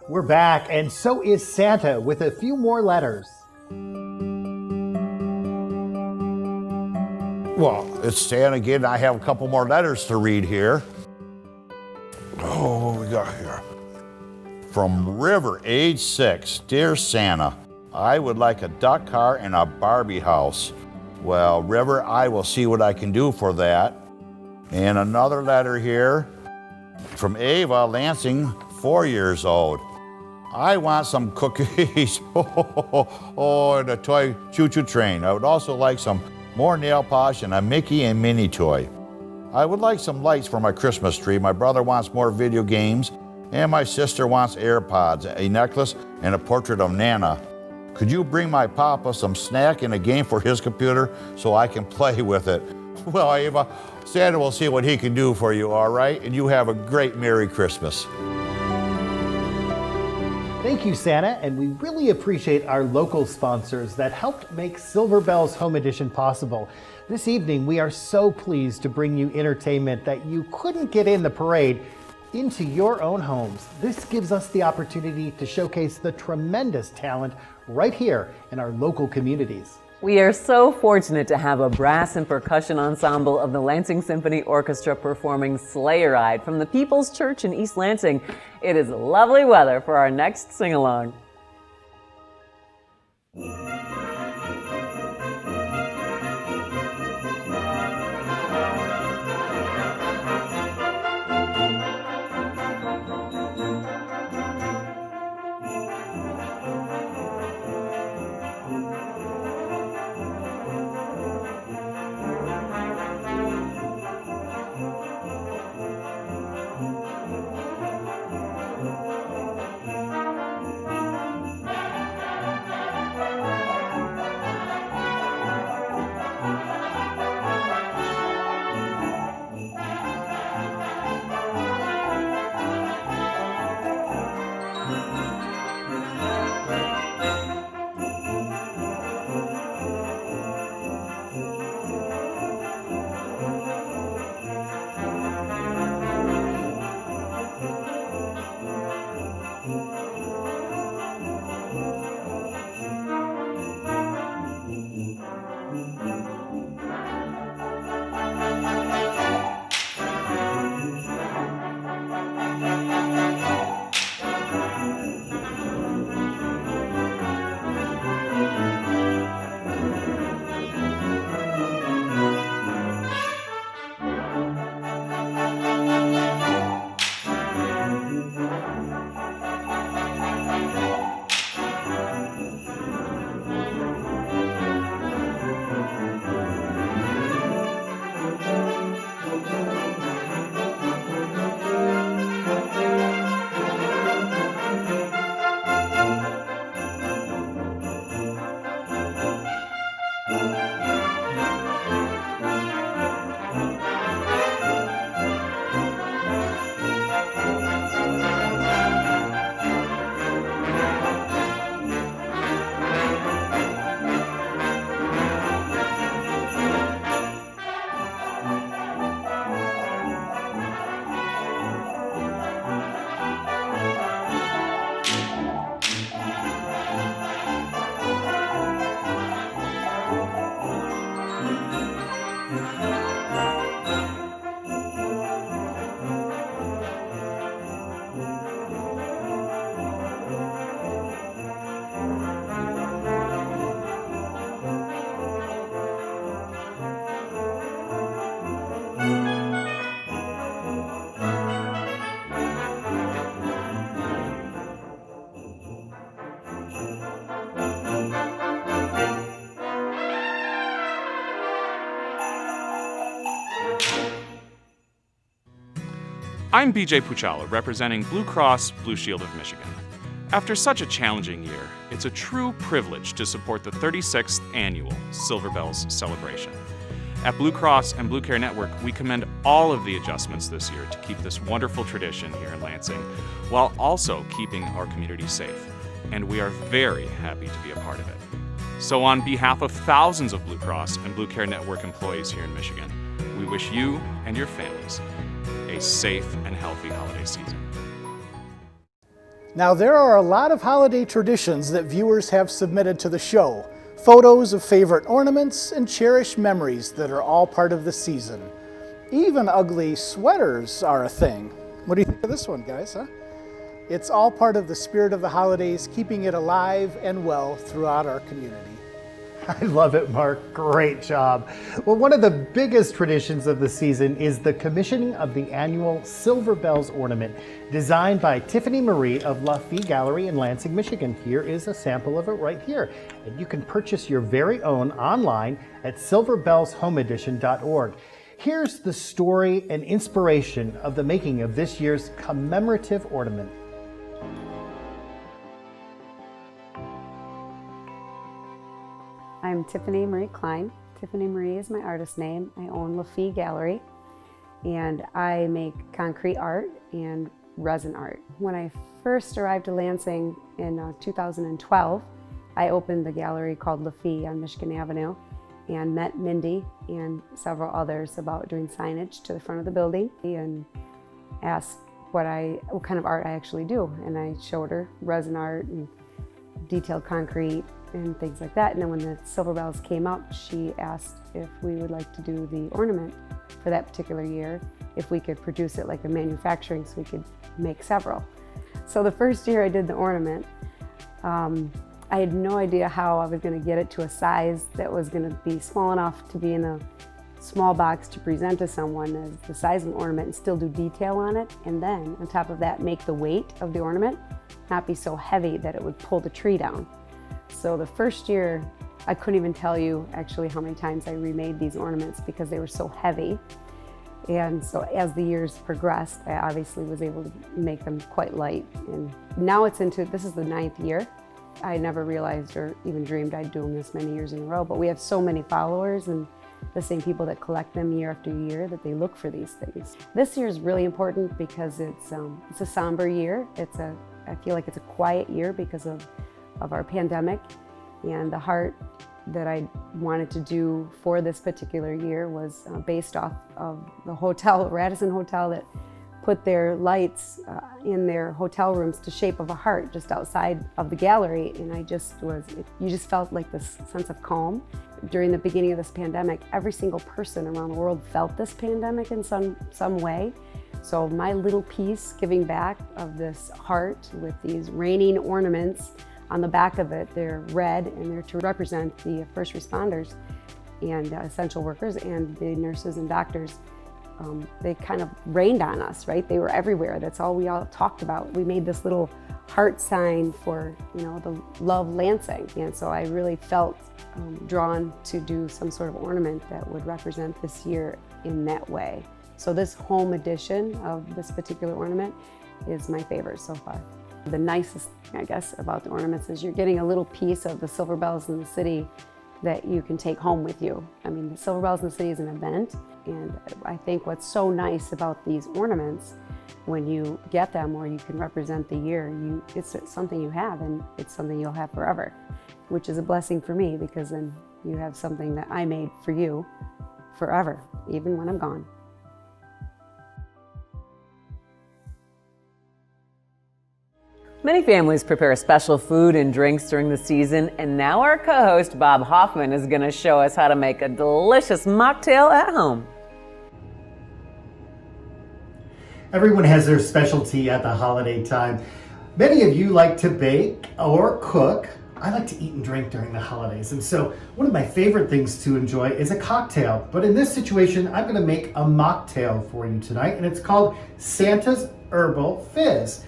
We're back, and so is Santa with a few more letters. Well, it's Santa again. I have a couple more letters to read here. Oh, what we got here? From River, age 6. Dear Santa, I would like a duck car and a Barbie house. Well, River, I will see what I can do for that. And another letter here from Ava, Lansing, 4 years old. I want some cookies. And a toy choo-choo train. I would also like some more nail polish and a Mickey and Minnie toy. I would like some lights for my Christmas tree. My brother wants more video games, and my sister wants AirPods, a necklace, and a portrait of Nana. Could you bring my papa some snack and a game for his computer so I can play with it? Well, Ava, Santa will see what he can do for you, all right? And you have a great Merry Christmas. Thank you, Santa, and we really appreciate our local sponsors that helped make Silver Bells Home Edition possible. This evening, we are so pleased to bring you entertainment that you couldn't get in the parade into your own homes. This gives us the opportunity to showcase the tremendous talent right here in our local communities. We are so fortunate to have a brass and percussion ensemble of the Lansing Symphony Orchestra performing Sleigh Ride from the People's Church in East Lansing. It is lovely weather for our next sing-along. I'm BJ Puchala, representing Blue Cross Blue Shield of Michigan. After such a challenging year, it's a true privilege to support the 36th annual Silver Bells celebration. At Blue Cross and Blue Care Network, we commend all of the adjustments this year to keep this wonderful tradition here in Lansing, while also keeping our community safe. And we are very happy to be a part of it. So on behalf of thousands of Blue Cross and Blue Care Network employees here in Michigan, we wish you and your families a safe and healthy holiday season. Now, there are a lot of holiday traditions that viewers have submitted to the show. Photos of favorite ornaments and cherished memories that are all part of the season. Even ugly sweaters are a thing. What do you think of this one, guys, huh? It's all part of the spirit of the holidays, keeping it alive and well throughout our community. I love it, Mark. Great job. Well, one of the biggest traditions of the season is the commissioning of the annual Silver Bells ornament, designed by Tiffany Marie of La Fille Gallery in Lansing, Michigan. Here is a sample of it right here. And you can purchase your very own online at silverbellshomedition.org. Here's the story and inspiration of the making of this year's commemorative ornament. I'm Tiffany Marie Klein. Tiffany Marie is my artist name. I own La Fille Gallery, and I make concrete art and resin art. When I first arrived to Lansing in 2012, I opened the gallery called La Fille on Michigan Avenue and met Mindy and several others about doing signage to the front of the building and asked what kind of art I actually do. And I showed her resin art and detailed concrete and things like that. And then when the Silver Bells came up, she asked if we would like to do the ornament for that particular year, if we could produce it like a manufacturing so we could make several. So the first year I did the ornament, I had no idea how I was going to get it to a size that was going to be small enough to be in a small box to present to someone as the size of an ornament and still do detail on it. And then on top of that, make the weight of the ornament not be so heavy that it would pull the tree down. So the first year, I couldn't even tell you actually how many times I remade these ornaments because they were so heavy. And so as the years progressed, I obviously was able to make them quite light. And now this is the 9th year. I never realized or even dreamed I'd do them this many years in a row, but we have so many followers and the same people that collect them year after year that they look for these things. This year is really important because it's a somber year. I feel like it's a quiet year because of our pandemic, and the heart that I wanted to do for this particular year was based off of the hotel, Radisson Hotel, that put their lights in their hotel rooms to shape of a heart just outside of the gallery. And you just felt like this sense of calm. During the beginning of this pandemic, every single person around the world felt this pandemic in some way. So my little piece giving back of this heart with these raining ornaments on the back of it, they're red and they're to represent the first responders and essential workers and the nurses and doctors. They kind of rained on us, right? They were everywhere. That's all we all talked about. We made this little heart sign for, the love Lansing. And so I really felt drawn to do some sort of ornament that would represent this year in that way. So this home edition of this particular ornament is my favorite so far. The nicest thing, I guess, about the ornaments is you're getting a little piece of the Silver Bells in the City that you can take home with you. I mean, the Silver Bells in the City is an event, and I think what's so nice about these ornaments, when you get them or you can represent the year, it's something you have, and it's something you'll have forever, which is a blessing for me because then you have something that I made for you forever, even when I'm gone. Many families prepare special food and drinks during the season, and now our co-host Bob Hoffman is going to show us how to make a delicious mocktail at home. Everyone has their specialty at the holiday time. Many of you like to bake or cook. I like to eat and drink during the holidays, and so one of my favorite things to enjoy is a cocktail. But in this situation, I'm going to make a mocktail for you tonight, and it's called Santa's Herbal Fizz.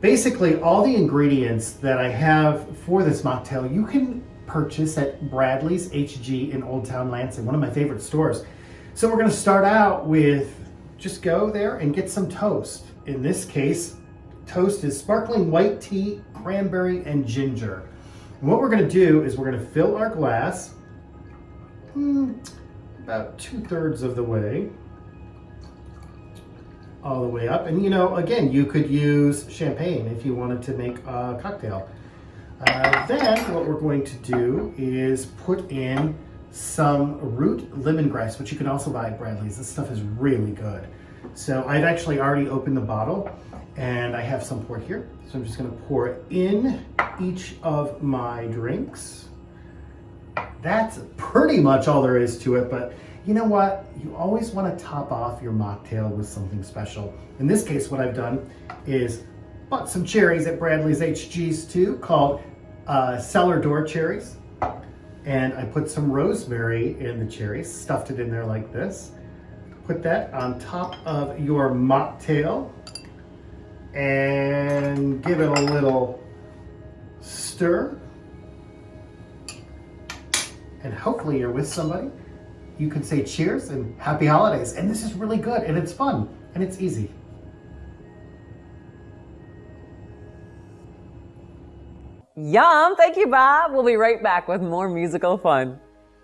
Basically, all the ingredients that I have for this mocktail, you can purchase at Bradley's HG in Old Town Lansing, one of my favorite stores. So we're going to start out with, just go there and get some toast. In this case, toast is sparkling white tea, cranberry, and ginger. And what we're going to do is we're going to fill our glass about 2/3 of the way, all the way up. And again, you could use champagne if you wanted to make a cocktail. Then what we're going to do is put in some root lemongrass, which you can also buy at Bradley's. This stuff is really good. So I've actually already opened the bottle, And I have some poured here. So I'm just gonna pour in each of my drinks. That's pretty much all there is to it, but you know what? You always wanna top off your mocktail with something special. In this case, what I've done is bought some cherries at Bradley's HG's too, called cellar door cherries. And I put some rosemary in the cherries, stuffed it in there like this. Put that on top of your mocktail and give it a little stir. And hopefully you're with somebody. You can say cheers and happy holidays. And this is really good and it's fun and it's easy. Yum! Thank you, Bob. We'll be right back with more musical fun.